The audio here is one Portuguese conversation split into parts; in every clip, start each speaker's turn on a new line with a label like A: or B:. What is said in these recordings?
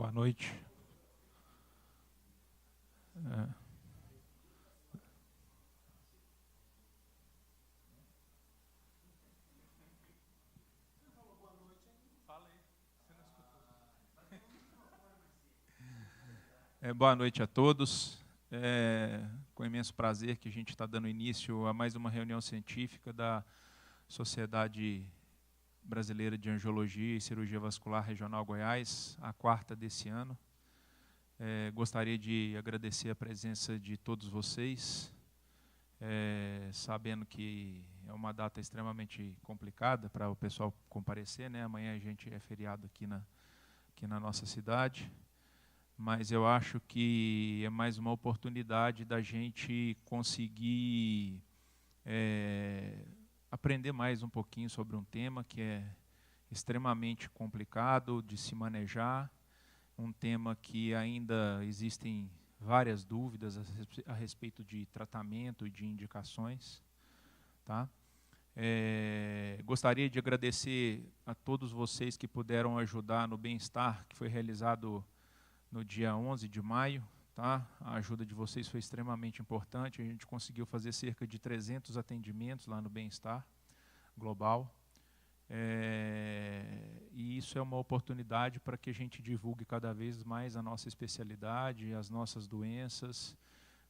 A: Boa noite. Boa noite a todos. Com imenso prazer que a gente está dando início a mais uma reunião científica da Sociedade Brasileira de Angiologia e Cirurgia Vascular Regional Goiás, a quarta desse ano. Gostaria de agradecer a presença de todos vocês, sabendo que é uma data extremamente complicada para o pessoal comparecer, né? Amanhã a gente é feriado aqui na nossa cidade, mas eu acho que é mais uma oportunidade da gente conseguir aprender mais um pouquinho sobre um tema que é extremamente complicado de se manejar, um tema que ainda existem várias dúvidas a respeito de tratamento e de indicações. Tá? Gostaria de agradecer a todos vocês que puderam ajudar no bem-estar, que foi realizado no dia 11 de maio. Tá? A ajuda de vocês foi extremamente importante, a gente conseguiu fazer cerca de 300 atendimentos lá no bem-estar global. E isso é uma oportunidade para que a gente divulgue cada vez mais a nossa especialidade, as nossas doenças,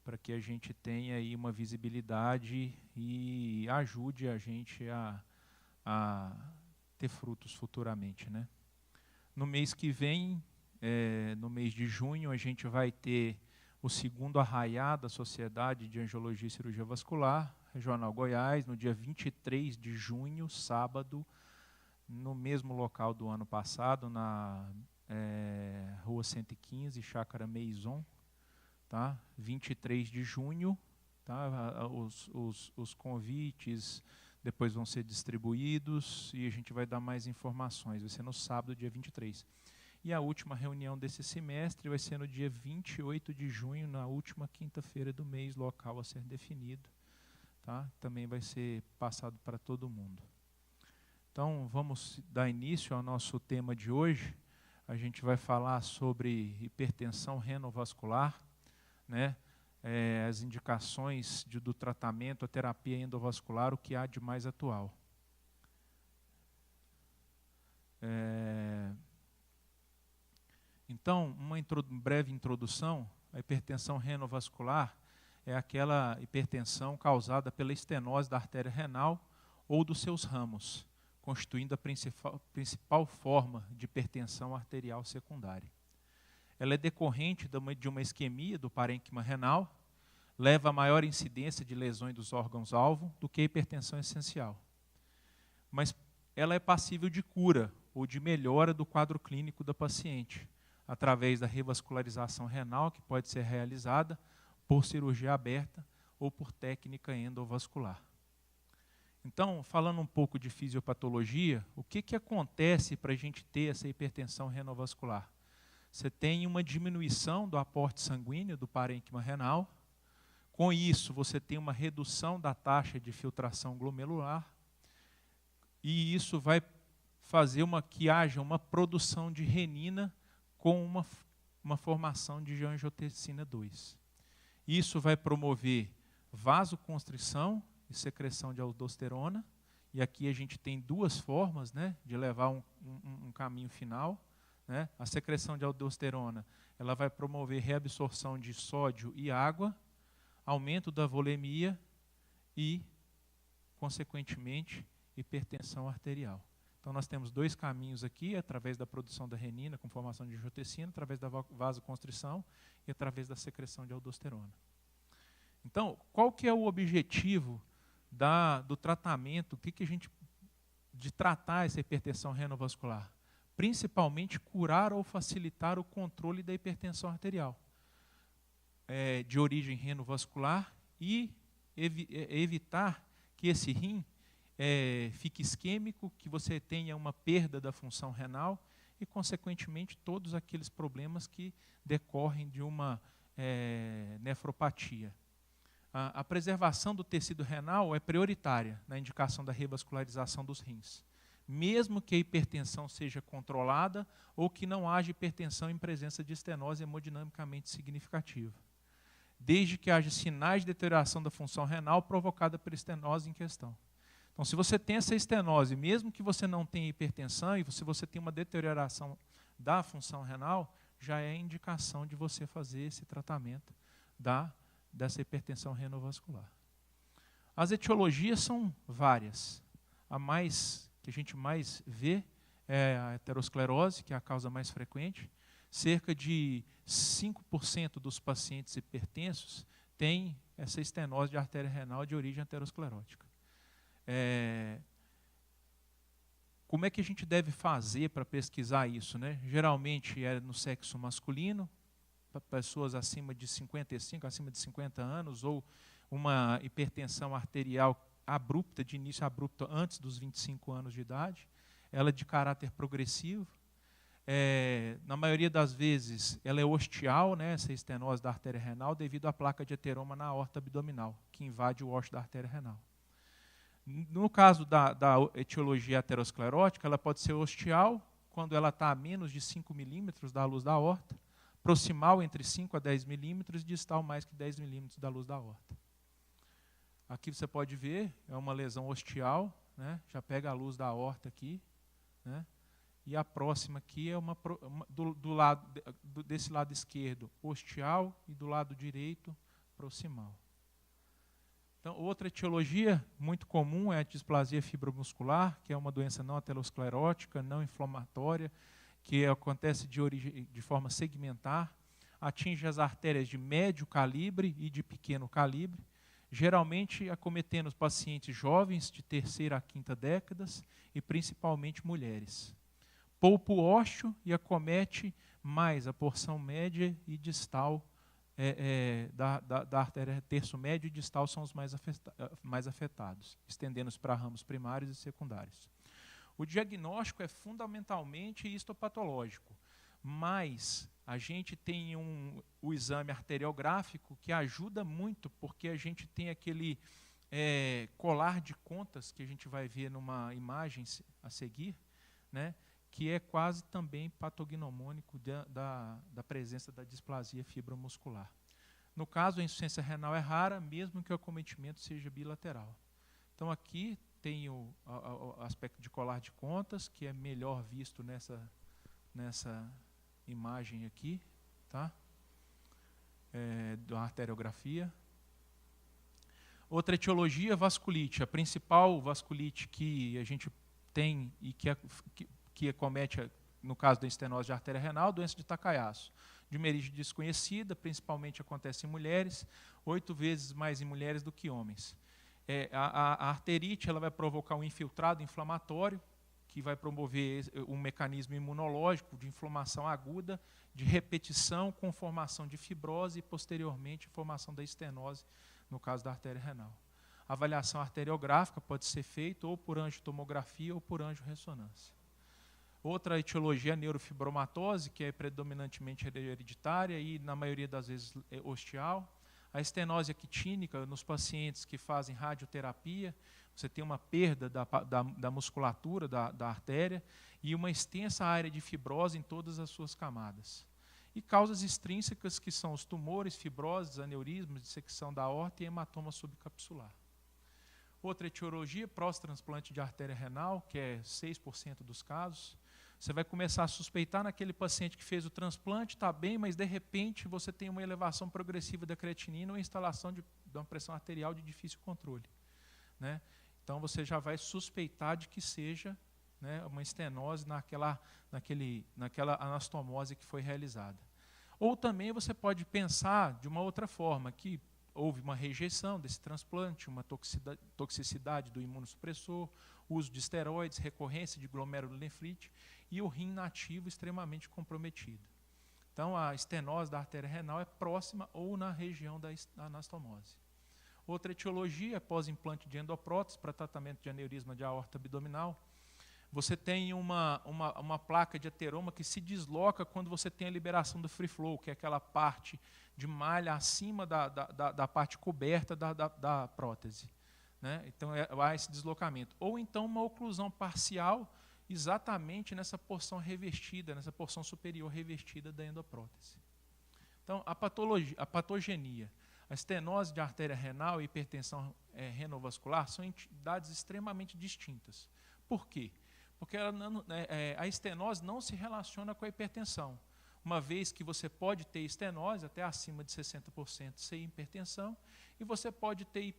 A: para que a gente tenha aí uma visibilidade e ajude a gente a ter frutos futuramente, né? No mês que vem, no mês de junho, a gente vai ter o segundo arraiá da Sociedade de Angiologia e Cirurgia Vascular Regional Goiás, no dia 23 de junho, sábado, no mesmo local do ano passado, na Rua 115, Chácara Maison, tá? 23 de junho, tá? Os convites depois vão ser distribuídos e a gente vai dar mais informações. Vai ser no sábado, dia 23. E a última reunião desse semestre vai ser no dia 28 de junho, na última quinta-feira do mês, local a ser definido. Tá? Também vai ser passado para todo mundo. Então, vamos dar início ao nosso tema de hoje. A gente vai falar sobre hipertensão renovascular, né? As indicações do tratamento, a terapia endovascular, o que há de mais atual. Então, uma breve introdução. A hipertensão renovascular é aquela hipertensão causada pela estenose da artéria renal ou dos seus ramos, constituindo a principal forma de hipertensão arterial secundária. Ela é decorrente de uma isquemia do parênquima renal, leva a maior incidência de lesões dos órgãos-alvo do que a hipertensão essencial. Mas ela é passível de cura ou de melhora do quadro clínico da paciente, através da revascularização renal, que pode ser realizada por cirurgia aberta ou por técnica endovascular. Então, falando um pouco de fisiopatologia, o que acontece para a gente ter essa hipertensão renovascular? Você tem uma diminuição do aporte sanguíneo do parênquima renal. Com isso, você tem uma redução da taxa de filtração glomerular. E isso vai fazer que haja uma produção de renina com uma formação de angiotensina 2. Isso vai promover vasoconstrição e secreção de aldosterona. E aqui a gente tem duas formas, né, de levar um caminho final. Né? A secreção de aldosterona ela vai promover reabsorção de sódio e água, aumento da volemia e, consequentemente, hipertensão arterial. Então, nós temos dois caminhos aqui, através da produção da renina, com formação de angiotensina, através da vasoconstrição e através da secreção de aldosterona. Então, qual que é o objetivo do tratamento, de tratar essa hipertensão renovascular? Principalmente curar ou facilitar o controle da hipertensão arterial de origem renovascular e evitar que esse rim fique isquêmico, que você tenha uma perda da função renal e, consequentemente, todos aqueles problemas que decorrem de uma nefropatia. A preservação do tecido renal é prioritária na indicação da revascularização dos rins, mesmo que a hipertensão seja controlada ou que não haja hipertensão em presença de estenose hemodinamicamente significativa, desde que haja sinais de deterioração da função renal provocada pela estenose em questão. Então, se você tem essa estenose, mesmo que você não tenha hipertensão, e se você tem uma deterioração da função renal, já é indicação de você fazer esse tratamento dessa hipertensão renovascular. As etiologias são várias. A que a gente mais vê é a aterosclerose, que é a causa mais frequente. Cerca de 5% dos pacientes hipertensos têm essa estenose de artéria renal de origem aterosclerótica. Como é que a gente deve fazer para pesquisar isso, né? Geralmente é no sexo masculino, para pessoas acima de 55, acima de 50 anos, ou uma hipertensão arterial abrupta, de início abrupto antes dos 25 anos de idade. Ela é de caráter progressivo. Na maioria das vezes, ela é ostial, né, essa estenose da artéria renal, devido à placa de ateroma na aorta abdominal, que invade o ósseo da artéria renal. No caso da etiologia aterosclerótica, ela pode ser ostial, quando ela está a menos de 5 milímetros da luz da aorta, proximal entre 5 a 10 milímetros e distal mais que 10 milímetros da luz da aorta. Aqui você pode ver, é uma lesão ostial, né, já pega a luz da aorta aqui, né, e a próxima aqui é desse lado esquerdo, ostial, e do lado direito, proximal. Então, outra etiologia muito comum é a displasia fibromuscular, que é uma doença não aterosclerótica, não inflamatória, que acontece de forma segmentar, atinge as artérias de médio calibre e de pequeno calibre, geralmente acometendo os pacientes jovens de terceira a quinta décadas e principalmente mulheres. Poupa o ósseo e acomete mais a porção média e distal da artéria. Terço médio e distal são os mais afetados, estendendo-se para ramos primários e secundários. O diagnóstico é fundamentalmente histopatológico, mas a gente tem o exame arteriográfico que ajuda muito, porque a gente tem aquele colar de contas que a gente vai ver numa imagem a seguir, né, que é quase também patognomônico da presença da displasia fibromuscular. No caso, a insuficiência renal é rara, mesmo que o acometimento seja bilateral. Então, aqui tem o aspecto de colar de contas, que é melhor visto nessa imagem aqui, tá? Da arteriografia. Outra etiologia, vasculite. A principal vasculite que a gente tem e que acomete, no caso da estenose de artéria renal, doença de Takayasu. De uma origem desconhecida, principalmente acontece em mulheres, 8 vezes mais em mulheres do que homens. A arterite ela vai provocar um infiltrado inflamatório, que vai promover um mecanismo imunológico de inflamação aguda, de repetição com formação de fibrose e, posteriormente, formação da estenose, no caso da artéria renal. A avaliação arteriográfica pode ser feita ou por angiotomografia ou por angiorressonância. Outra etiologia é a neurofibromatose, que é predominantemente hereditária e, na maioria das vezes, ostial. A estenose actínica, nos pacientes que fazem radioterapia, você tem uma perda da musculatura da artéria e uma extensa área de fibrose em todas as suas camadas. E causas extrínsecas, que são os tumores, fibroses, aneurismas, dissecção da aorta e hematoma subcapsular. Outra etiologia, pós-transplante de artéria renal, que é 6% dos casos. Você vai começar a suspeitar naquele paciente que fez o transplante, está bem, mas de repente você tem uma elevação progressiva da creatinina ou instalação de uma pressão arterial de difícil controle, né? Então você já vai suspeitar de que seja, né, uma estenose naquela anastomose que foi realizada. Ou também você pode pensar de uma outra forma, que houve uma rejeição desse transplante, uma toxicidade do imunossupressor, uso de esteroides, recorrência de glomerulonefrite e o rim nativo extremamente comprometido. Então, a estenose da artéria renal é próxima ou na região da anastomose. Outra etiologia é pós-implante de endoprótese para tratamento de aneurisma de aorta abdominal. Você tem uma placa de ateroma que se desloca quando você tem a liberação do free flow, que é aquela parte de malha acima da parte coberta da prótese, né? Então, há esse deslocamento. Ou então uma oclusão parcial exatamente nessa porção revestida, nessa porção superior revestida da endoprótese. Então, a patogenia, a estenose de artéria renal e hipertensão renovascular são entidades extremamente distintas. Por quê? Porque a estenose não se relaciona com a hipertensão, uma vez que você pode ter estenose até acima de 60% sem hipertensão, e você pode ter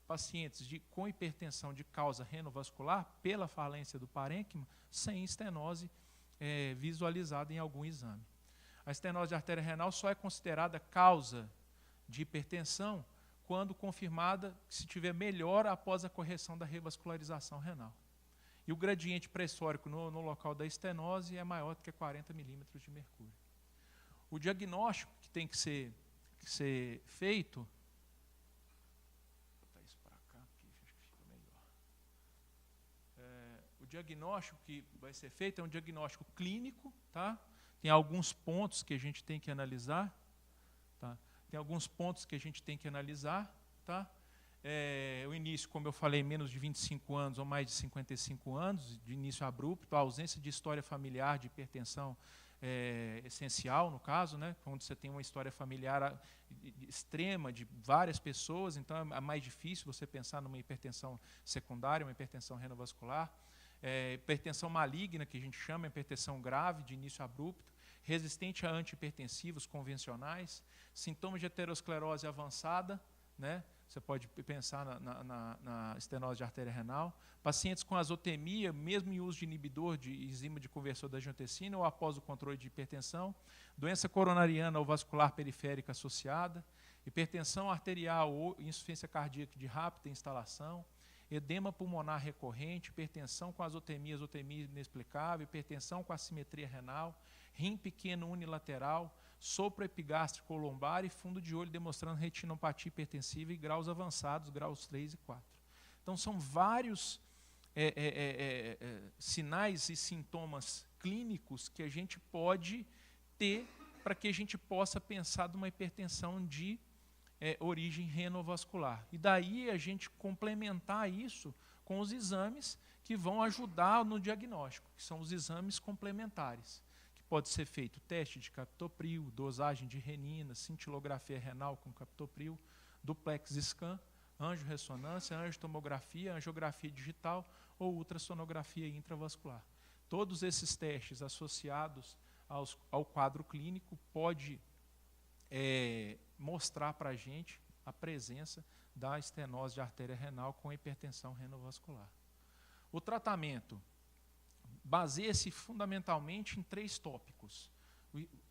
A: pacientes com hipertensão de causa renovascular pela falência do parênquima sem estenose visualizada em algum exame. A estenose de artéria renal só é considerada causa de hipertensão quando confirmada se tiver melhora após a correção da revascularização renal. E o gradiente pressórico no local da estenose é maior do que 40 milímetros de mercúrio. O diagnóstico que tem que ser feito... Vou botar isso para cá, porque acho que fica melhor. O diagnóstico que vai ser feito é um diagnóstico clínico, tá? Tem alguns pontos que a gente tem que analisar. Tá? Tem alguns pontos que a gente tem que analisar. Tá? O início, como eu falei, menos de 25 anos ou mais de 55 anos, de início abrupto, a ausência de história familiar de hipertensão essencial, no caso, né? Onde você tem uma história familiar extrema de várias pessoas, então é mais difícil você pensar numa hipertensão secundária, uma hipertensão renovascular. Hipertensão maligna, que a gente chama, hipertensão grave, de início abrupto, resistente a antihipertensivos convencionais, sintomas de aterosclerose avançada, né? Você pode pensar na estenose de artéria renal, pacientes com azotemia, mesmo em uso de inibidor de enzima de conversor da angiotensina ou após o controle de hipertensão, doença coronariana ou vascular periférica associada, hipertensão arterial ou insuficiência cardíaca de rápida instalação, edema pulmonar recorrente, hipertensão com azotemia inexplicável, hipertensão com assimetria renal, rim pequeno unilateral, sopro epigástrico ou lombar e fundo de olho demonstrando retinopatia hipertensiva e graus avançados, graus 3 e 4. Então, são vários sinais e sintomas clínicos que a gente pode ter para que a gente possa pensar numa hipertensão de origem renovascular. E daí a gente complementar isso com os exames que vão ajudar no diagnóstico, que são os exames complementares. Pode ser feito teste de captopril, dosagem de renina, cintilografia renal com captopril, duplex scan, angiorressonância, angiotomografia, angiografia digital ou ultrassonografia intravascular. Todos esses testes associados ao quadro clínico pode mostrar para a gente a presença da estenose de artéria renal com hipertensão renovascular. O tratamento baseia-se fundamentalmente em 3 tópicos.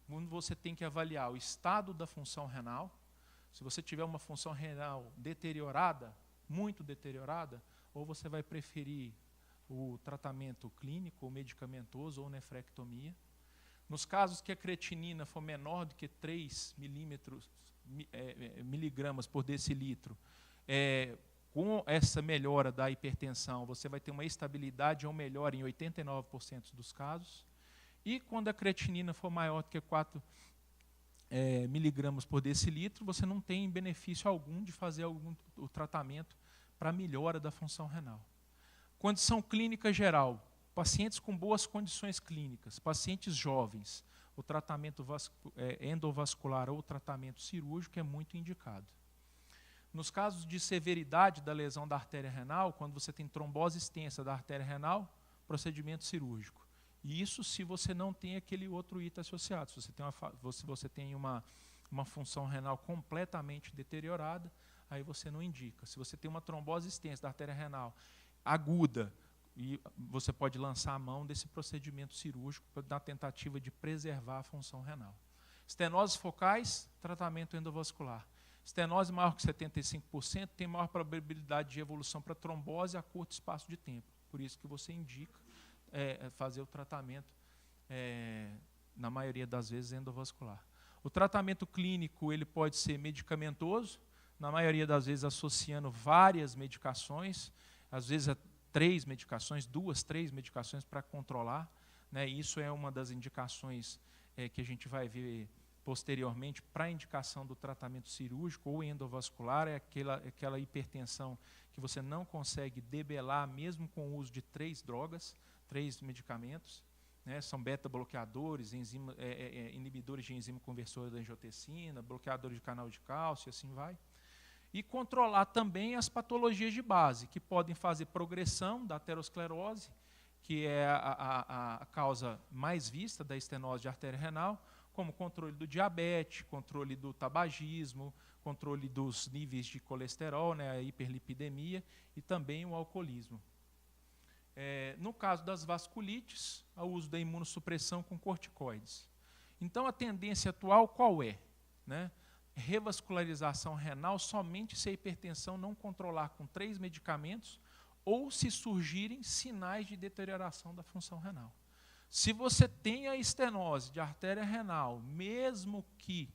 A: Onde você tem que avaliar o estado da função renal. Se você tiver uma função renal deteriorada, muito deteriorada, ou você vai preferir o tratamento clínico, ou medicamentoso, ou nefrectomia. Nos casos que a creatinina for menor do que 3 miligramas por decilitro, com essa melhora da hipertensão, você vai ter uma estabilidade ou melhora em 89% dos casos. E quando a creatinina for maior do que 4 miligramas por decilitro, você não tem benefício algum de fazer o tratamento para melhora da função renal. Condição clínica geral, pacientes com boas condições clínicas, pacientes jovens, o tratamento endovascular ou o tratamento cirúrgico é muito indicado. Nos casos de severidade da lesão da artéria renal, quando você tem trombose extensa da artéria renal, procedimento cirúrgico. E isso se você não tem aquele outro item associado. Se você tem uma função renal completamente deteriorada, aí você não indica. Se você tem uma trombose extensa da artéria renal aguda, e você pode lançar a mão desse procedimento cirúrgico na tentativa de preservar a função renal. Estenoses focais, tratamento endovascular. Estenose maior que 75% tem maior probabilidade de evolução para trombose a curto espaço de tempo. Por isso que você indica fazer o tratamento, na maioria das vezes, endovascular. O tratamento clínico ele pode ser medicamentoso, na maioria das vezes associando várias medicações, às vezes 3 medicações, 2, 3 medicações para controlar. Né? Isso é uma das indicações que a gente vai ver posteriormente para a indicação do tratamento cirúrgico ou endovascular, é aquela hipertensão que você não consegue debelar mesmo com o uso de 3 drogas, 3 medicamentos, né, são beta-bloqueadores, inibidores de enzima conversora da angiotensina, bloqueadores de canal de cálcio, e assim vai. E controlar também as patologias de base, que podem fazer progressão da aterosclerose, que é a causa mais vista da estenose de artéria renal, como controle do diabetes, controle do tabagismo, controle dos níveis de colesterol, né, a hiperlipidemia, e também o alcoolismo. No caso das vasculites, o uso da imunossupressão com corticoides. Então, a tendência atual qual é? Né? Revascularização renal somente se a hipertensão não controlar com 3 medicamentos ou se surgirem sinais de deterioração da função renal. Se você tem a estenose de artéria renal, mesmo que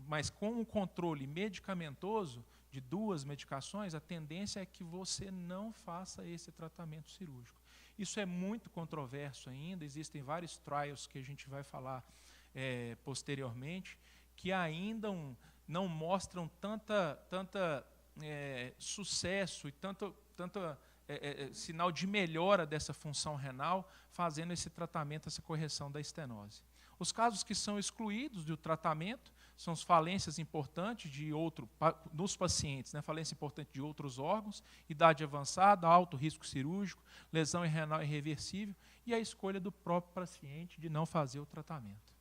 A: mas com o controle medicamentoso de 2 medicações, a tendência é que você não faça esse tratamento cirúrgico. Isso é muito controverso ainda, existem vários trials que a gente vai falar posteriormente, que ainda não mostram tanta sucesso e tanto sinal de melhora dessa função renal, fazendo esse tratamento, essa correção da estenose. Os casos que são excluídos do tratamento são as falências importantes nos pacientes, né, falência importante de outros órgãos, idade avançada, alto risco cirúrgico, lesão renal irreversível e a escolha do próprio paciente de não fazer o tratamento.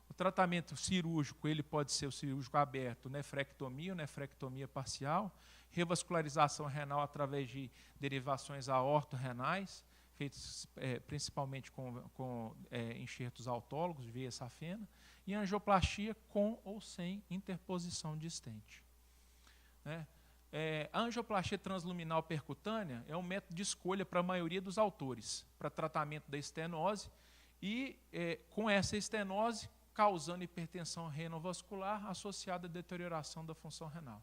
A: O tratamento cirúrgico ele pode ser o cirúrgico aberto, nefrectomia ou nefrectomia parcial, revascularização renal através de derivações aortorrenais, feitas principalmente com enxertos autólogos, via safena, e angioplastia com ou sem interposição de stent. Né? A angioplastia transluminal percutânea é um método de escolha para a maioria dos autores, para tratamento da estenose, e com essa estenose causando hipertensão renovascular associada à deterioração da função renal.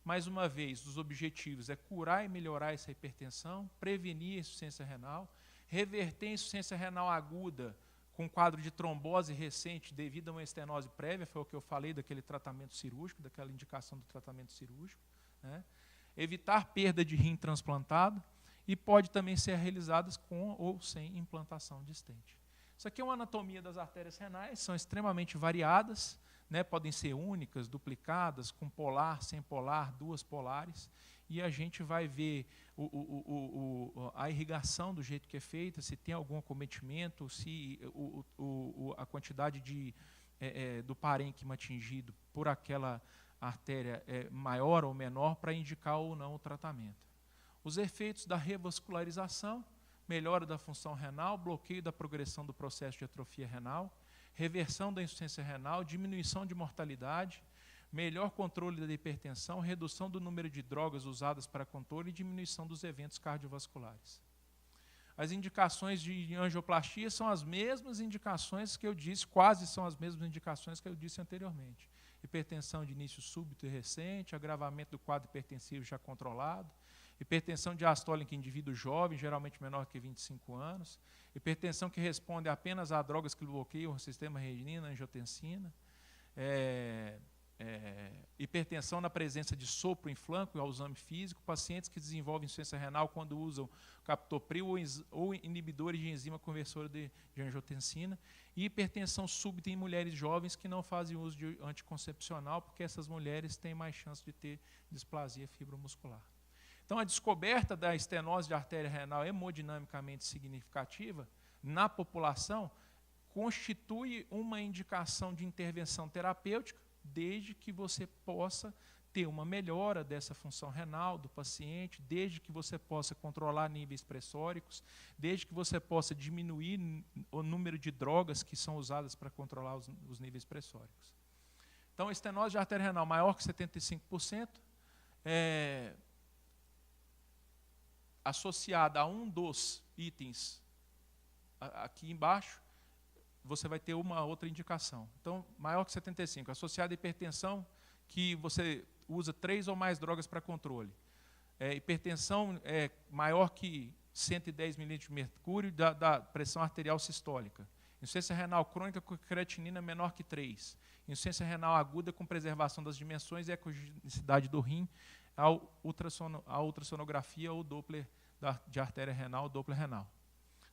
A: Mais uma vez, os objetivos é curar e melhorar essa hipertensão, prevenir a insuficiência renal, reverter a insuficiência renal aguda com quadro de trombose recente devido a uma estenose prévia, foi o que eu falei daquele tratamento cirúrgico, daquela indicação do tratamento cirúrgico, né? Evitar perda de rim transplantado e pode também ser realizadas com ou sem implantação de stent. Isso aqui é uma anatomia das artérias renais, são extremamente variadas, né, podem ser únicas, duplicadas, com polar, sem polar, 2 polares, e a gente vai ver a irrigação do jeito que é feita, se tem algum acometimento, se a quantidade do parênquima atingido por aquela artéria é maior ou menor para indicar ou não o tratamento. Os efeitos da revascularização, melhora da função renal, bloqueio da progressão do processo de atrofia renal, reversão da insuficiência renal, diminuição de mortalidade, melhor controle da hipertensão, redução do número de drogas usadas para controle e diminuição dos eventos cardiovasculares. As indicações de angioplastia são as mesmas indicações que eu disse, quase são as mesmas indicações que eu disse anteriormente. Hipertensão de início súbito e recente, agravamento do quadro hipertensivo já controlado, hipertensão diastólica em indivíduo jovem, geralmente menor que 25 anos, hipertensão que responde apenas a drogas que bloqueiam o sistema renina, angiotensina, hipertensão na presença de sopro em flanco e ao exame físico, pacientes que desenvolvem insuficiência renal quando usam captopril ou inibidores de enzima conversora de angiotensina, e hipertensão súbita em mulheres jovens que não fazem uso de anticoncepcional, porque essas mulheres têm mais chance de ter displasia fibromuscular. Então, a descoberta da estenose de artéria renal hemodinamicamente significativa na população constitui uma indicação de intervenção terapêutica, desde que você possa ter uma melhora dessa função renal do paciente, desde que você possa controlar níveis pressóricos, desde que você possa diminuir o número de drogas que são usadas para controlar os níveis pressóricos. Então, a estenose de artéria renal maior que 75%, associada a um dos itens aqui embaixo, você vai ter uma outra indicação. Então, maior que 75, associada à hipertensão, que você usa 3 ou mais drogas para controle. Hipertensão maior que 110 milímetros de mercúrio da pressão arterial sistólica. Insuficiência renal crônica com creatinina menor que 3. Insuficiência renal aguda com preservação das dimensões e ecogenicidade do rim, a ultrassonografia ou Doppler de artéria renal ou Doppler renal.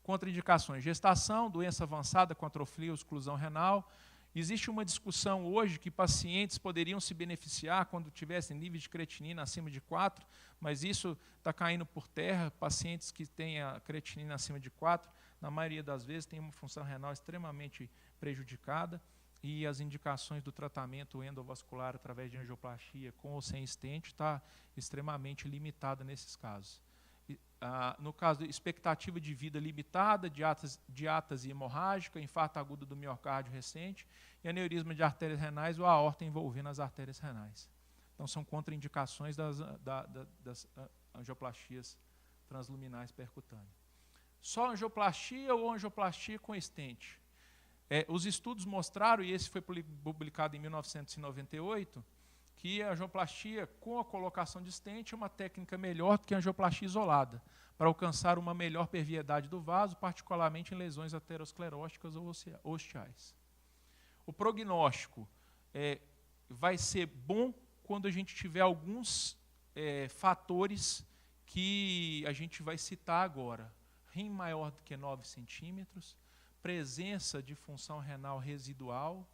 A: Contraindicações: gestação, doença avançada com atrofia ou exclusão renal. Existe uma discussão hoje que pacientes poderiam se beneficiar quando tivessem nível de creatinina acima de 4, mas isso está caindo por terra. Pacientes que têm a creatinina acima de 4, na maioria das vezes, têm uma função renal extremamente prejudicada, e as indicações do tratamento endovascular através de angioplastia com ou sem stent está extremamente limitada nesses casos. No caso de expectativa de vida limitada, diátase hemorrágica, infarto agudo do miocárdio recente e aneurisma de artérias renais ou aorta envolvendo as artérias renais. Então, são contraindicações das angioplastias transluminais percutâneas. Só angioplastia ou angioplastia com stent? Os estudos mostraram, e esse foi publicado em 1998, que a angioplastia com a colocação de stent é uma técnica melhor do que a angioplastia isolada, para alcançar uma melhor perviedade do vaso, particularmente em lesões ateroscleróticas ou ostiais. O prognóstico vai ser bom quando a gente tiver alguns fatores que a gente vai citar agora. Rim maior do que 9 centímetros, presença de função renal residual,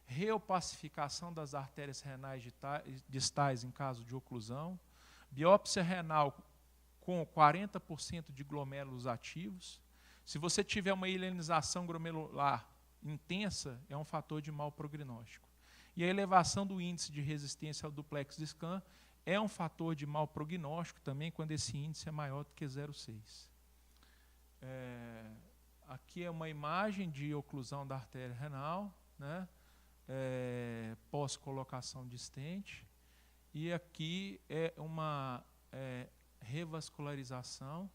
A: reopacificação das artérias renais distais em caso de oclusão, biópsia renal com 40% de glomérulos ativos. Se você tiver uma helenização glomerular intensa, é um fator de mau prognóstico. E a elevação do índice de resistência ao duplex de scan é um fator de mau prognóstico também, quando esse índice é maior do que 0,6. Aqui é uma imagem de oclusão da artéria renal, né? Pós-colocação de stent, e aqui é uma revascularização.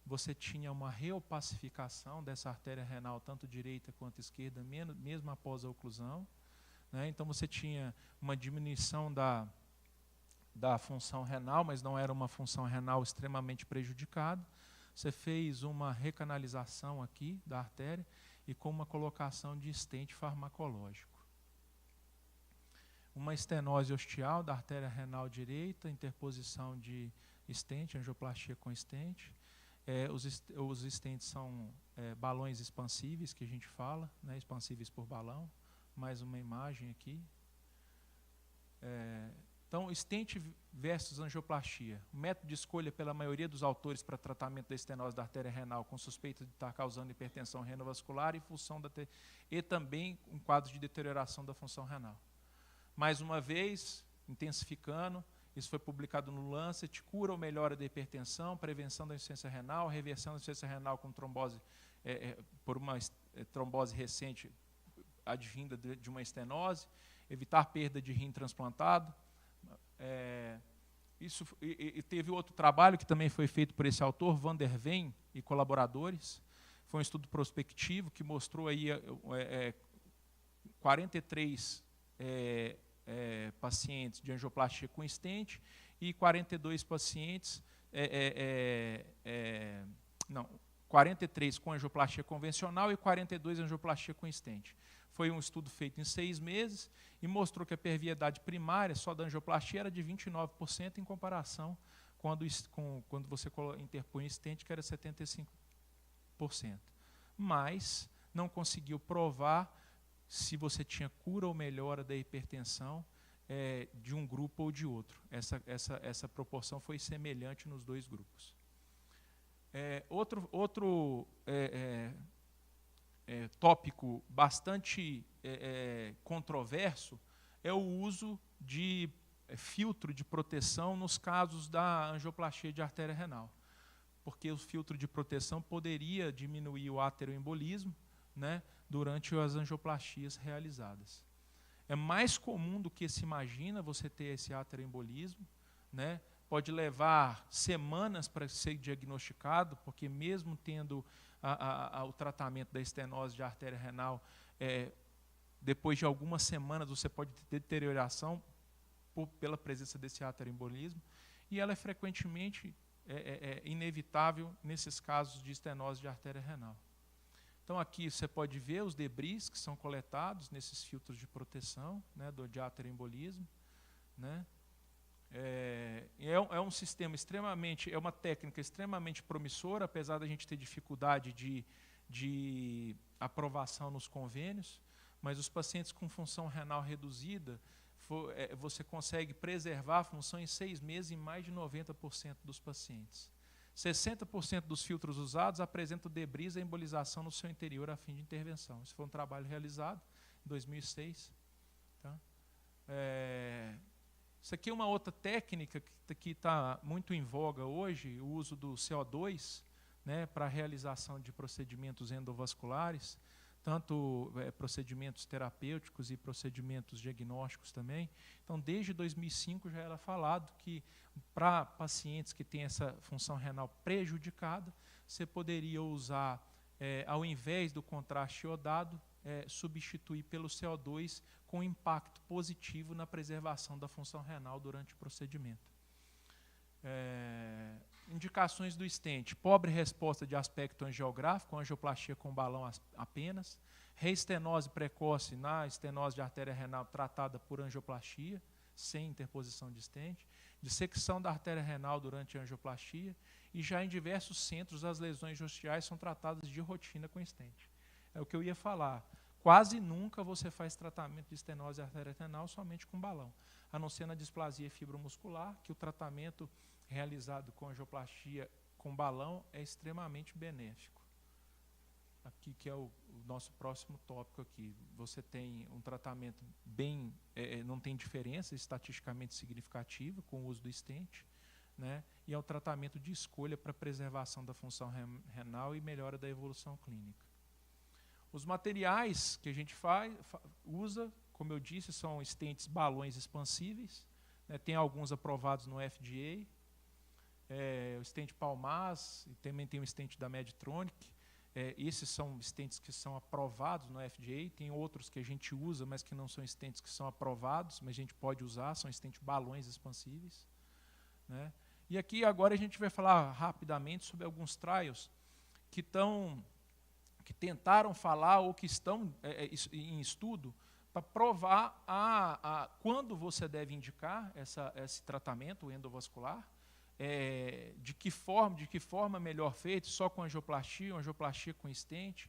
A: Você tinha uma reopacificação dessa artéria renal, tanto direita quanto esquerda, mesmo após a oclusão, né? Então você tinha uma diminuição da função renal, mas não era uma função renal extremamente prejudicada. Você fez uma recanalização aqui da artéria e com uma colocação de stent farmacológico. Uma estenose ostial da artéria renal direita, interposição de stent, angioplastia com stent. Os stents são balões expansíveis, que a gente fala, né, expansíveis por balão. Mais uma imagem aqui. Então, stent versus angioplastia. O método de escolha pela maioria dos autores para tratamento da estenose da artéria renal com suspeita de estar causando hipertensão renovascular e também um quadro de deterioração da função renal. Mais uma vez, intensificando, isso foi publicado no Lancet, cura ou melhora da hipertensão, prevenção da insuficiência renal, reversão da insuficiência renal com trombose, por uma trombose recente advinda de uma estenose, evitar perda de rim transplantado. E teve outro trabalho que também foi feito por esse autor, Van der Veen e colaboradores. Foi um estudo prospectivo que mostrou aí 43 pacientes de angioplastia com stent e 42 pacientes, 43 com angioplastia convencional e 42 angioplastia com stent. Foi um estudo feito em 6 meses e mostrou que a perviedade primária só da angioplastia era de 29% em comparação quando você interpunha stent, que era 75%. Mas não conseguiu provar se você tinha cura ou melhora da hipertensão de um grupo ou de outro. Essa proporção foi semelhante nos dois grupos. Outro tópico bastante controverso é o uso de filtro de proteção nos casos da angioplastia de artéria renal, porque o filtro de proteção poderia diminuir o ateroembolismo, né, durante as angioplastias realizadas. É mais comum do que se imagina você ter esse ateroembolismo, né? Pode levar semanas para ser diagnosticado, porque mesmo tendo o tratamento da estenose de artéria renal, depois de algumas semanas você pode ter deterioração pela presença desse ateroembolismo, e ela é frequentemente inevitável nesses casos de estenose de artéria renal. Então aqui você pode ver os debris que são coletados nesses filtros de proteção, né, de ateroembolismo, né? um sistema extremamente, é uma técnica extremamente promissora, apesar da gente ter dificuldade de aprovação nos convênios, mas os pacientes com função renal reduzida, você consegue preservar a função em 6 meses em mais de 90% dos pacientes. 60% dos filtros usados apresentam debris e embolização no seu interior a fim de intervenção. Isso foi um trabalho realizado em 2006. Tá? Isso aqui é uma outra técnica que está muito em voga hoje, o uso do CO2, né, para a realização de procedimentos endovasculares, tanto procedimentos terapêuticos e procedimentos diagnósticos também. Então, desde 2005 já era falado que para pacientes que têm essa função renal prejudicada, você poderia usar, ao invés do contraste iodado, substituir pelo CO2 com impacto positivo na preservação da função renal durante o procedimento. Indicações do stent: pobre resposta de aspecto angiográfico, angioplastia com balão apenas, reestenose precoce na estenose de artéria renal tratada por angioplastia, sem interposição de stent, dissecção da artéria renal durante a angioplastia, e já em diversos centros as lesões justiais são tratadas de rotina com stent. É o que eu ia falar. Quase nunca você faz tratamento de estenose de artéria renal somente com balão, a não ser na displasia fibromuscular, que o tratamento realizado com angioplastia com balão é extremamente benéfico. Aqui que é o nosso próximo tópico aqui. Você tem um tratamento bem, não tem diferença estatisticamente significativa com o uso do stent, né? E é um tratamento de escolha para preservação da função renal e melhora da evolução clínica. Os materiais que a gente usa, como eu disse, são stents balões expansíveis, né? Tem alguns aprovados no FDA, o stent Palmas, e também tem o stent da Medtronic. Esses são stents que são aprovados no FDA, tem outros que a gente usa, mas que não são stents que são aprovados, mas a gente pode usar, são stents balões expansíveis, né? E aqui agora a gente vai falar rapidamente sobre alguns trials que tentaram falar ou que estão em estudo para provar quando você deve indicar esse tratamento endovascular, de que forma melhor feito, só com angioplastia com stent.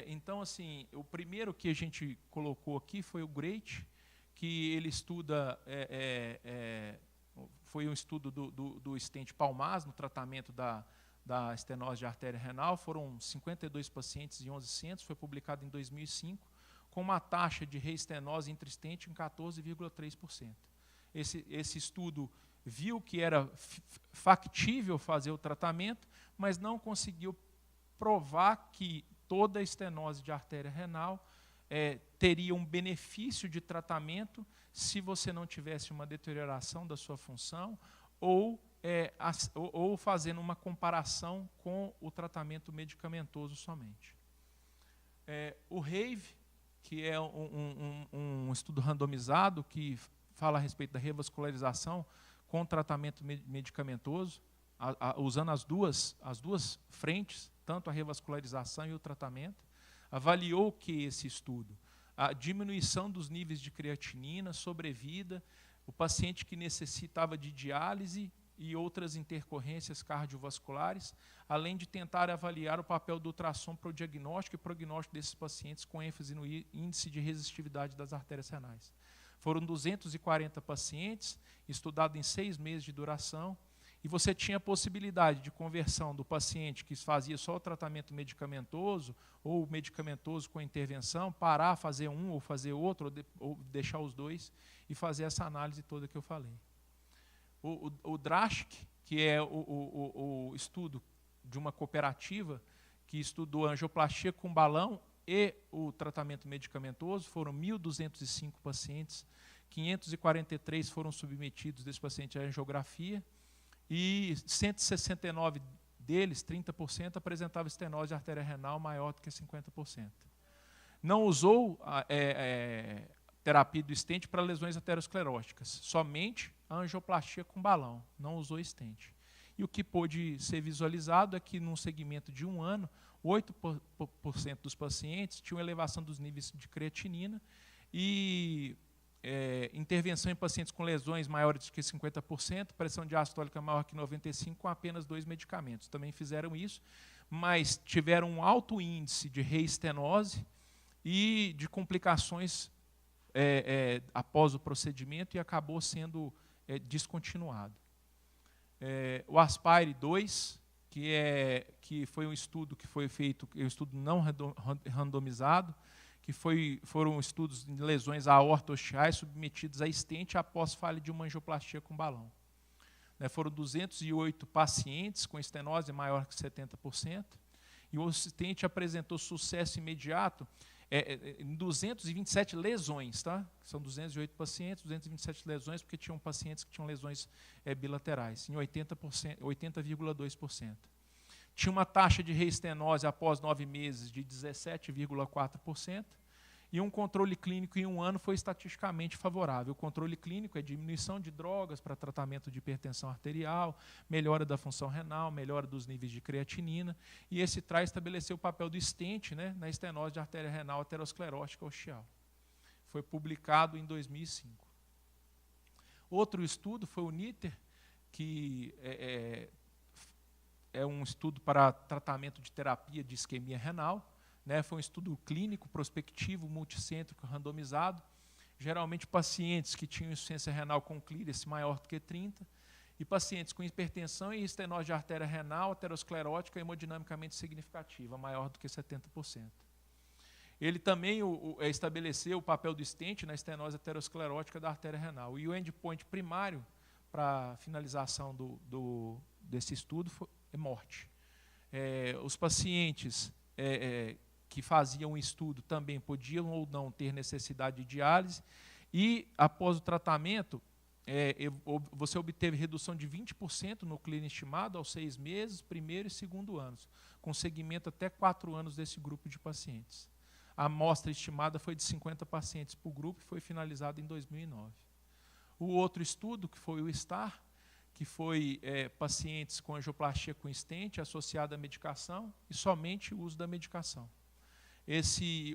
A: Então, assim, o primeiro que a gente colocou aqui foi o GREAT, que ele estuda, foi um estudo do stent Palmas no tratamento da estenose de artéria renal. Foram 52 pacientes em 11 centros, foi publicado em 2005, com uma taxa de reestenose intra-stent em 14,3%. Esse estudo viu que era factível fazer o tratamento, mas não conseguiu provar que toda a estenose de artéria renal teria um benefício de tratamento se você não tivesse uma deterioração da sua função ou fazendo uma comparação com o tratamento medicamentoso somente. O RAVE, que é um estudo randomizado que fala a respeito da revascularização com tratamento medicamentoso, usando as duas frentes, tanto a revascularização e o tratamento, avaliou que esse estudo, a diminuição dos níveis de creatinina, sobrevida, o paciente que necessitava de diálise e outras intercorrências cardiovasculares, além de tentar avaliar o papel do ultrassom para o diagnóstico e prognóstico desses pacientes, com ênfase no índice de resistividade das artérias renais. Foram 240 pacientes, estudados em 6 meses de duração, e você tinha a possibilidade de conversão do paciente que fazia só o tratamento medicamentoso, ou medicamentoso com intervenção, parar, fazer um ou fazer outro, ou deixar os dois, e fazer essa análise toda que eu falei. O DRASC, que é o estudo de uma cooperativa que estudou angioplastia com balão e o tratamento medicamentoso, foram 1.205 pacientes, 543 foram submetidos desse paciente à angiografia, e 169 deles, 30%, apresentavam estenose de artéria renal maior do que 50%. Não usou terapia do stent para lesões ateroscleróticas, somente a angioplastia com balão, não usou stent. E o que pôde ser visualizado é que, num segmento de 1 ano, 8% dos pacientes tinham elevação dos níveis de creatinina, e intervenção em pacientes com lesões maiores que 50%, pressão diastólica maior que 95%, com apenas 2 medicamentos. Também fizeram isso, mas tiveram um alto índice de reestenose e de complicações após o procedimento, e acabou sendo descontinuado. O Aspire 2, que foi um estudo que foi feito, um estudo não randomizado, que foram estudos de lesões aorto-ostiais submetidos a stent após falha de uma angioplastia com balão. Foram 208 pacientes com estenose maior que 70%, e o stent apresentou sucesso imediato em 227 lesões, tá? São 208 pacientes, 227 lesões, porque tinham pacientes que tinham lesões bilaterais, em 80,2%. Tinha uma taxa de reestenose após 9 meses de 17,4%, e um controle clínico em 1 ano foi estatisticamente favorável. O controle clínico é diminuição de drogas para tratamento de hipertensão arterial, melhora da função renal, melhora dos níveis de creatinina, e esse trial estabeleceu o papel do stent, né, na estenose de artéria renal aterosclerótica ostial. Foi publicado em 2005. Outro estudo foi o NITER, que é um estudo para tratamento de terapia de isquemia renal. Foi um estudo clínico, prospectivo, multicêntrico, randomizado. Geralmente pacientes que tinham insuficiência renal com clearance maior do que 30, e pacientes com hipertensão e estenose de artéria renal aterosclerótica hemodinamicamente significativa, maior do que 70%. Ele também estabeleceu o papel do stent na estenose aterosclerótica da artéria renal. E o endpoint primário para a finalização desse estudo é morte. Os pacientes que faziam o estudo também podiam ou não ter necessidade de diálise, e após o tratamento, você obteve redução de 20% no clearance estimado aos 6 meses, primeiro e segundo anos, com segmento até 4 anos desse grupo de pacientes. A amostra estimada foi de 50 pacientes por grupo e foi finalizada em 2009. O outro estudo, que foi o STAR, que foi pacientes com angioplastia com stent associada à medicação e somente o uso da medicação.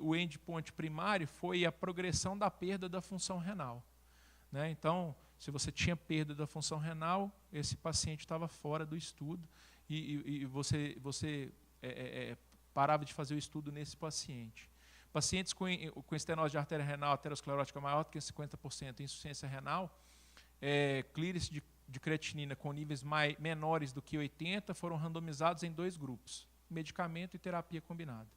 A: O endpoint primário foi a progressão da perda da função renal. Então, se você tinha perda da função renal, esse paciente estava fora do estudo, e você parava de fazer o estudo nesse paciente. Pacientes com estenose de artéria renal aterosclerótica maior do que 50% e insuficiência renal, clearance de creatinina com níveis menores do que 80 foram randomizados em 2 grupos, medicamento e terapia combinada.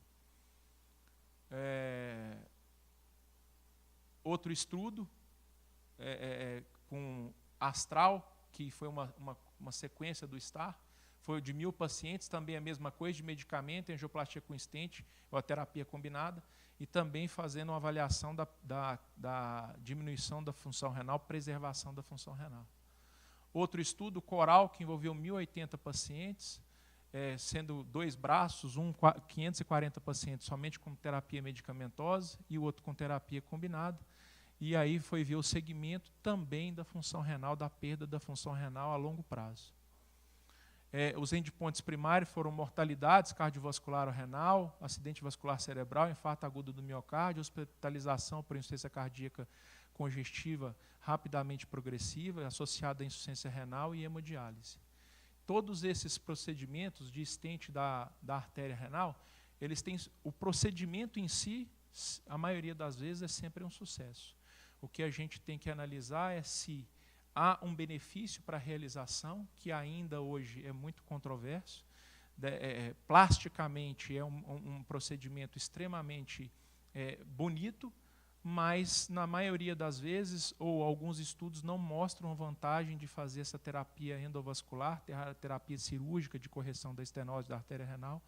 A: Outro estudo com Astral, que foi uma sequência do STAR, foi de 1.000 pacientes, também a mesma coisa, de medicamento, angioplastia com stent, ou a terapia combinada, e também fazendo uma avaliação da diminuição da função renal, preservação da função renal. Outro estudo, Coral, que envolveu 1.080 pacientes, sendo 2 braços, 540 pacientes somente com terapia medicamentosa e o outro com terapia combinada. E aí foi ver o segmento também da função renal, da perda da função renal a longo prazo. Os endpoints primários foram mortalidades cardiovascular ou renal, acidente vascular cerebral, infarto agudo do miocárdio, hospitalização por insuficiência cardíaca congestiva rapidamente progressiva, associada à insuficiência renal e hemodiálise. Todos esses procedimentos de stent da artéria renal, eles têm o procedimento em si, a maioria das vezes é sempre um sucesso. O que a gente tem que analisar é se há um benefício para a realização, que ainda hoje é muito controverso. Plasticamente é um procedimento extremamente bonito, mas na maioria das vezes, ou alguns estudos não mostram vantagem de fazer essa terapia endovascular, terapia cirúrgica de correção da estenose da artéria renal,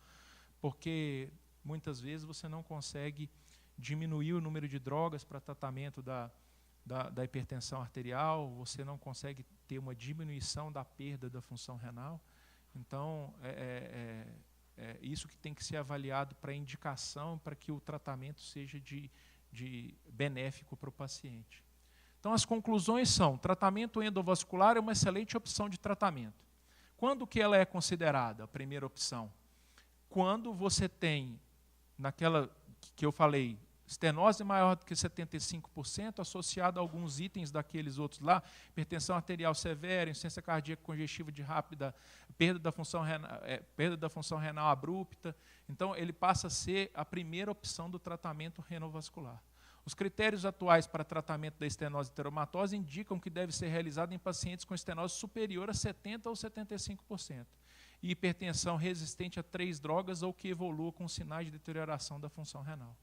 A: porque muitas vezes você não consegue diminuir o número de drogas para tratamento da hipertensão arterial, você não consegue ter uma diminuição da perda da função renal. Então, isso que tem que ser avaliado para indicação, para que o tratamento seja de benéfico para o paciente. Então, as conclusões são: tratamento endovascular é uma excelente opção de tratamento. Quando que ela é considerada a primeira opção? Quando você tem, naquela que eu falei, estenose maior do que 75%, associada a alguns itens daqueles outros lá, hipertensão arterial severa, insuficiência cardíaca congestiva de rápida, perda da função renal abrupta. Então, ele passa a ser a primeira opção do tratamento renovascular. Os critérios atuais para tratamento da estenose enteromatose indicam que deve ser realizado em pacientes com estenose superior a 70% ou 75%, e hipertensão resistente a 3 drogas ou que evolua com sinais de deterioração da função renal.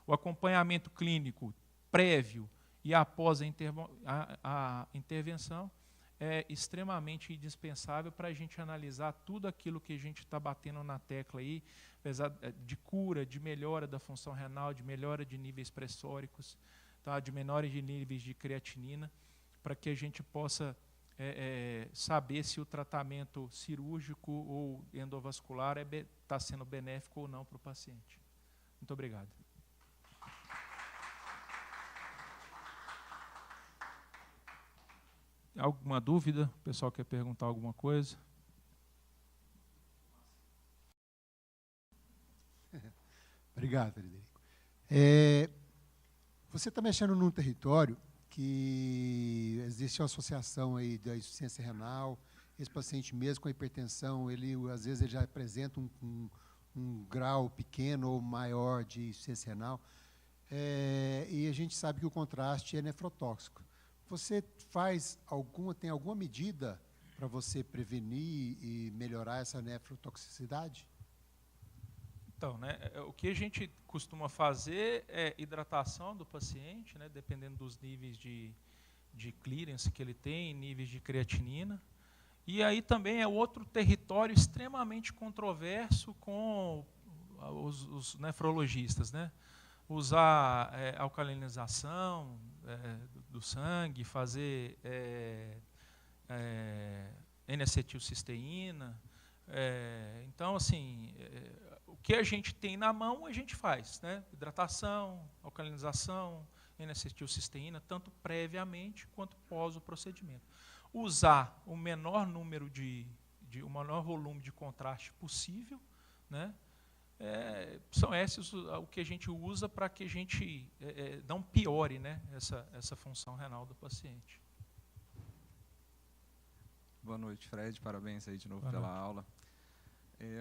A: O acompanhamento clínico prévio e após a intervenção é extremamente indispensável para a gente analisar tudo aquilo que a gente está batendo na tecla aí, apesar de cura, de melhora da função renal, de melhora de níveis pressóricos, tá, de menores de níveis de creatinina, para que a gente possa saber se o tratamento cirúrgico ou endovascular está sendo benéfico ou não para o paciente. Muito obrigado. Alguma dúvida? O pessoal quer perguntar alguma coisa?
B: Obrigado, Frederico. Você está mexendo num território que existe uma associação aí da insuficiência renal. Esse paciente mesmo com hipertensão, às vezes ele já apresenta um grau pequeno ou maior de insuficiência renal. E a gente sabe que o contraste é nefrotóxico. Você tem alguma medida para você prevenir e melhorar essa nefrotoxicidade?
A: Então, né, o que a gente costuma fazer é hidratação do paciente, né, dependendo dos níveis de clearance que ele tem, níveis de creatinina. E aí também é outro território extremamente controverso com os nefrologistas, né? Usar alcalinização do sangue, fazer N-acetilcisteína. Então, assim, o que a gente tem na mão, a gente faz, né? Hidratação, alcalinização, N-acetilcisteína, tanto previamente quanto pós o procedimento. Usar o menor número o menor volume de contraste possível, né? São esses o que a gente usa para que a gente não piore, né, essa função renal do paciente.
C: Boa noite, Fred. Parabéns aí de novo pela aula.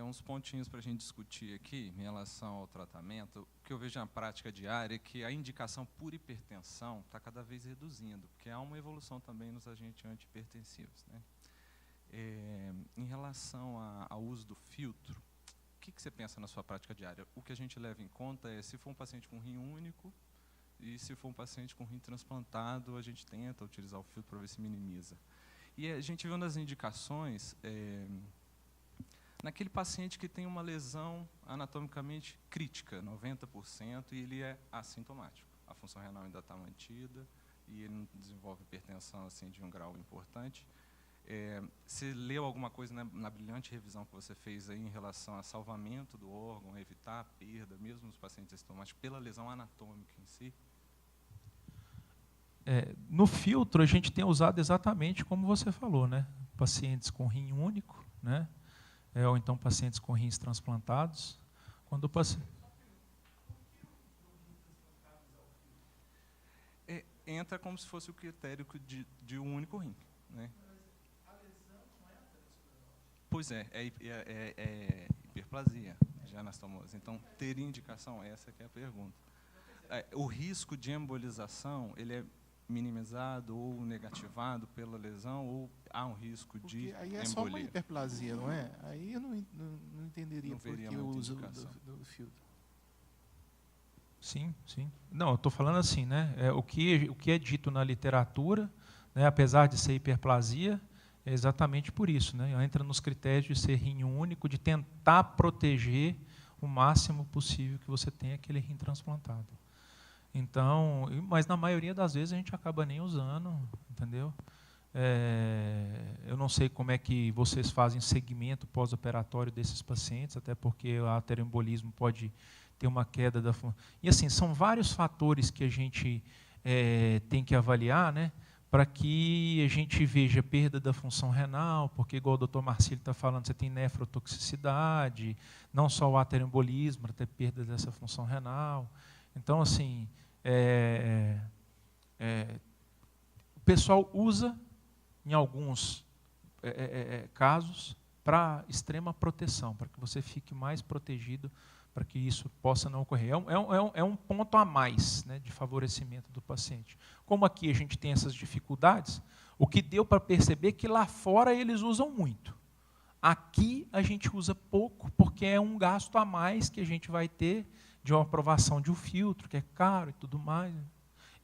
C: Uns pontinhos para a gente discutir aqui em relação ao tratamento. O que eu vejo na prática diária é que a indicação por hipertensão está cada vez reduzindo, porque há uma evolução também nos agentes antihipertensivos, né? Em relação ao uso do filtro, o que você pensa na sua prática diária? O que a gente leva em conta é se for um paciente com rim único e se for um paciente com rim transplantado, a gente tenta utilizar o filtro para ver se minimiza. E a gente viu nas indicações, naquele paciente que tem uma lesão anatomicamente crítica, 90%, e ele é assintomático. A função renal ainda está mantida e ele não desenvolve hipertensão assim, de um grau importante. Você leu alguma coisa na brilhante revisão que você fez aí em relação a salvamento do órgão, evitar a perda, mesmo nos pacientes assintomáticos, pela lesão anatômica em si?
A: No filtro, a gente tem usado exatamente como você falou, né? Pacientes com rim único, né? Ou então pacientes com rins transplantados. Quando o paciente...
C: Entra como se fosse o critério de um único rim, né? Pois é hiperplasia de anastomose. Então, teria indicação? Essa que é a pergunta. O risco de embolização, ele é minimizado ou negativado pela lesão, ou há um risco de embolia?
D: Aí é só uma hiperplasia, não é? Aí eu não entenderia por que o uso do filtro.
A: Sim, sim. Não, eu estou falando assim, né? O que é dito na literatura, né, apesar de ser hiperplasia, é exatamente por isso, né? Entra nos critérios de ser rim único, de tentar proteger o máximo possível que você tenha aquele rim transplantado. Então, mas na maioria das vezes a gente acaba nem usando, entendeu? Eu não sei como é que vocês fazem segmento pós-operatório desses pacientes, até porque o arterioembolismo pode ter uma queda da função. E assim, são vários fatores que a gente tem que avaliar, né? Para que a gente veja perda da função renal, porque, igual o Dr. Marcílio está falando, você tem nefrotoxicidade, não só o arterioembolismo, até perda dessa função renal. Então, assim, o pessoal usa, em alguns casos, para extrema proteção, para que você fique mais protegido, para que isso possa não ocorrer. É um ponto a mais, né, de favorecimento do paciente. Como aqui a gente tem essas dificuldades, o que deu para perceber é que lá fora eles usam muito. Aqui a gente usa pouco, porque é um gasto a mais que a gente vai ter de uma aprovação de um filtro, que é caro e tudo mais.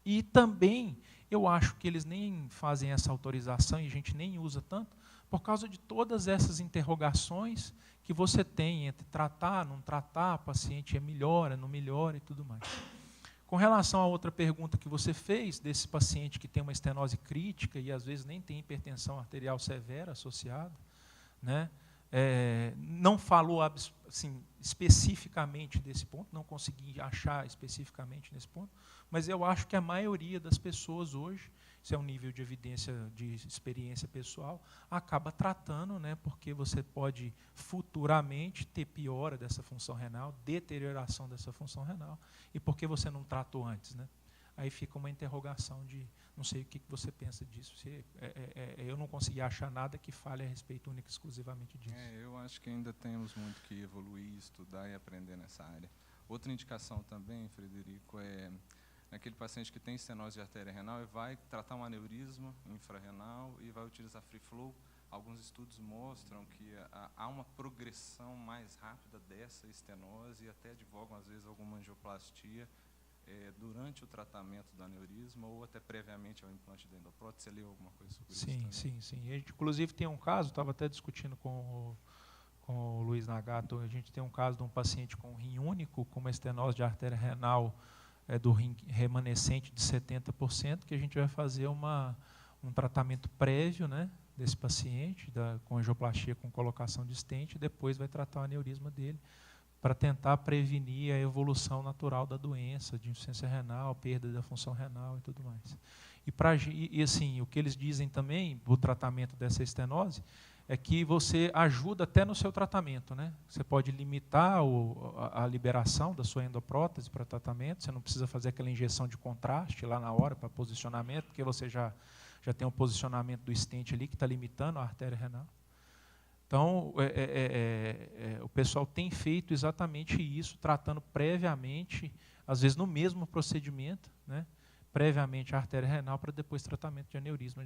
A: E também, eu acho que eles nem fazem essa autorização e a gente nem usa tanto, por causa de todas essas interrogações que você tem entre tratar, não tratar, paciente melhora, não melhora e tudo mais. Com relação à outra pergunta que você fez, desse paciente que tem uma estenose crítica e às vezes nem tem hipertensão arterial severa associada, né? Não falou assim, especificamente desse ponto, não consegui achar especificamente nesse ponto, mas eu acho que a maioria das pessoas hoje, isso é um nível de evidência, de experiência pessoal, acaba tratando, né, porque você pode futuramente ter piora dessa função renal, deterioração dessa função renal, e por que você não tratou antes, né? Aí fica uma interrogação de, não sei o que você pensa disso. Eu não consegui achar nada que fale a respeito única e exclusivamente disso.
C: Eu acho que ainda temos muito que evoluir, estudar e aprender nessa área. Outra indicação também, Frederico, é aquele paciente que tem estenose de artéria renal e vai tratar um aneurisma infrarrenal e vai utilizar free flow. Alguns estudos mostram que há uma progressão mais rápida dessa estenose e até advogam, às vezes, alguma angioplastia durante o tratamento do aneurisma ou até previamente ao implante da endoprótese. Você leu alguma coisa sobre isso também?
A: Sim. A gente, inclusive, tem um caso, estava até discutindo com o Luiz Nagato, a gente tem um caso de um paciente com rim único, com uma estenose de artéria renal do rim remanescente de 70%, que a gente vai fazer um tratamento prévio, né, desse paciente, com angioplastia com colocação de stent, e depois vai tratar o aneurisma dele, para tentar prevenir a evolução natural da doença, de insuficiência renal, perda da função renal e tudo mais. E assim, o que eles dizem também, do tratamento dessa estenose, é que você ajuda até no seu tratamento, né? Você pode limitar a liberação da sua endoprótese para tratamento, você não precisa fazer aquela injeção de contraste lá na hora para posicionamento, porque você já tem um posicionamento do stent ali que está limitando a artéria renal. Então, o pessoal tem feito exatamente isso, tratando previamente, às vezes no mesmo procedimento, né, previamente a artéria renal, para depois tratamento de aneurisma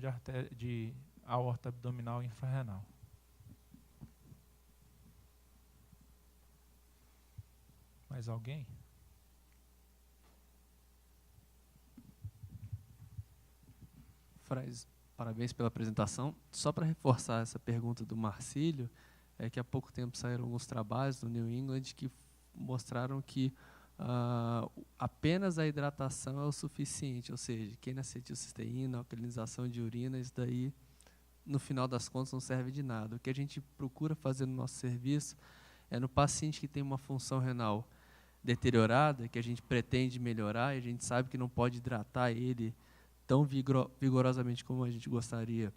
A: de aorta abdominal infrarrenal. Mais alguém?
E: Fraz, parabéns pela apresentação. Só para reforçar essa pergunta do Marcílio, é que há pouco tempo saíram alguns trabalhos do New England que mostraram que apenas a hidratação é o suficiente, ou seja, que N-acetilcisteína, alcalinização de urina, isso daí, no final das contas, não serve de nada. O que a gente procura fazer no nosso serviço é no paciente que tem uma função renal deteriorada, que a gente pretende melhorar, e a gente sabe que não pode hidratar ele tão vigorosamente como a gente gostaria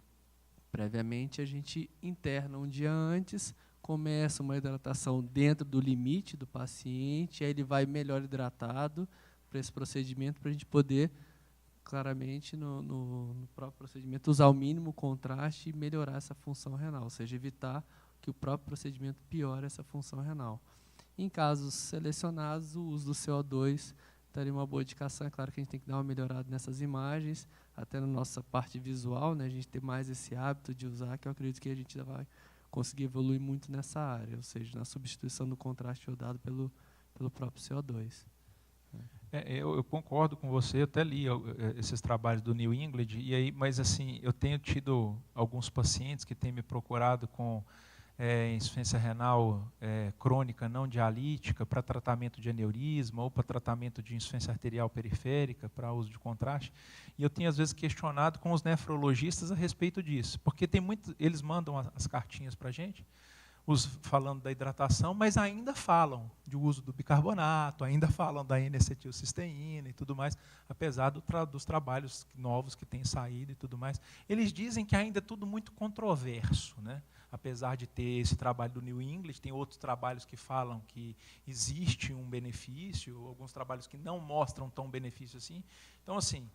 E: previamente, a gente interna um dia antes, começa uma hidratação dentro do limite do paciente, aí ele vai melhor hidratado para esse procedimento, para a gente poder, claramente, no próprio procedimento, usar o mínimo contraste e melhorar essa função renal, ou seja, evitar que o próprio procedimento piore essa função renal. Em casos selecionados, o uso do CO2 daria uma boa indicação. É claro que a gente tem que dar uma melhorada nessas imagens, até na nossa parte visual, né, a gente ter mais esse hábito de usar, que eu acredito que a gente vai conseguir evoluir muito nessa área, ou seja, na substituição do contraste iodado pelo próprio CO2.
A: Eu concordo com você, eu até li esses trabalhos do New England, mas assim, eu tenho tido alguns pacientes que têm me procurado com insuficiência renal crônica não dialítica para tratamento de aneurisma ou para tratamento de insuficiência arterial periférica para uso de contraste, e eu tenho às vezes questionado com os nefrologistas a respeito disso, porque tem eles mandam as cartinhas para a gente, falando da hidratação, mas ainda falam de uso do bicarbonato, ainda falam da N-acetilcisteína e tudo mais, apesar dos trabalhos novos que têm saído e tudo mais. Eles dizem que ainda é tudo muito controverso, né? Apesar de ter esse trabalho do New England, tem outros trabalhos que falam que existe um benefício, alguns trabalhos que não mostram tão benefício assim. Então, assim,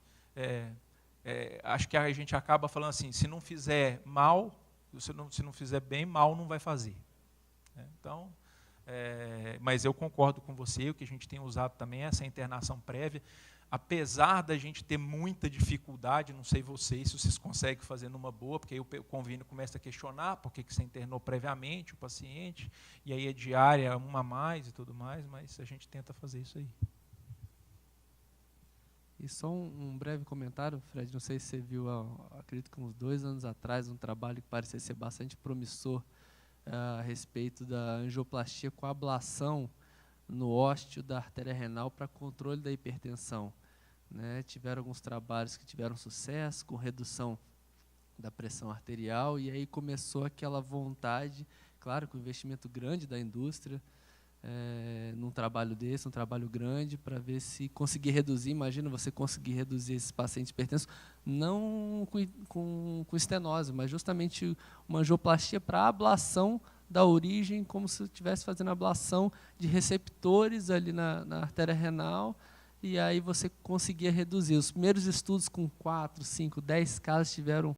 A: acho que a gente acaba falando assim, se não fizer mal, se não fizer bem, mal não vai fazer. Então, mas eu concordo com você, o que a gente tem usado também é essa internação prévia, apesar da gente ter muita dificuldade, não sei vocês, se vocês conseguem fazer numa boa, porque aí o convênio começa a questionar por que você internou previamente o paciente, e aí é diária, uma a mais e tudo mais, mas a gente tenta fazer isso aí.
E: E só um breve comentário, Fred, não sei se você viu, acredito que uns 2 anos atrás, um trabalho que parecia ser bastante promissor a respeito da angioplastia com ablação no ósteo da artéria renal para controle da hipertensão. Né? Tiveram alguns trabalhos que tiveram sucesso com redução da pressão arterial, e aí começou aquela vontade, claro, com investimento grande da indústria, num trabalho desse, um trabalho grande, para ver se conseguir reduzir. Imagina você conseguir reduzir esses pacientes hipertensos, não com estenose, mas justamente uma angioplastia para ablação da origem, como se estivesse fazendo ablação de receptores ali na artéria renal, e aí você conseguia reduzir. Os primeiros estudos com 4, 5, 10 casos tiveram